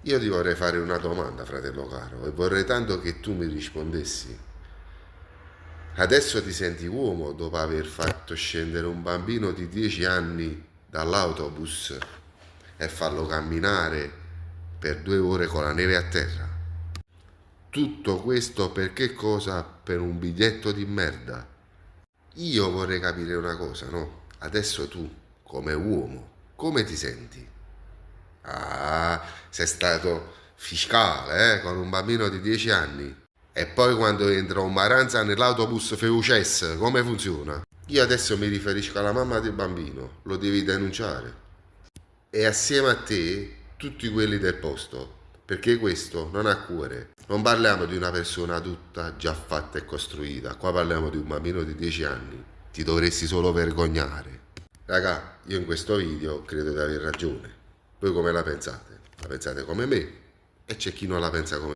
Io ti vorrei fare una domanda, fratello caro, e vorrei tanto che tu mi rispondessi. Adesso ti senti uomo dopo aver fatto scendere un bambino di 10 anni dall'autobus e farlo camminare per 2 ore con la neve a terra? Tutto questo per che cosa? Per un biglietto di merda. Io vorrei capire una cosa, no? Adesso tu, come uomo, come ti senti? Ah, sei stato fiscale, con un bambino di 10 anni. E poi quando entra un Maranza nell'autobus Feuces, come funziona? Io adesso mi riferisco alla mamma del bambino, lo devi denunciare. E assieme a te tutti quelli del posto, perché questo non ha cuore. Non parliamo di una persona tutta già fatta e costruita, qua parliamo di un bambino di 10 anni. Ti dovresti solo vergognare. Raga, io in questo video credo di aver ragione. Voi come la pensate? La pensate come me? E c'è chi non la pensa come me.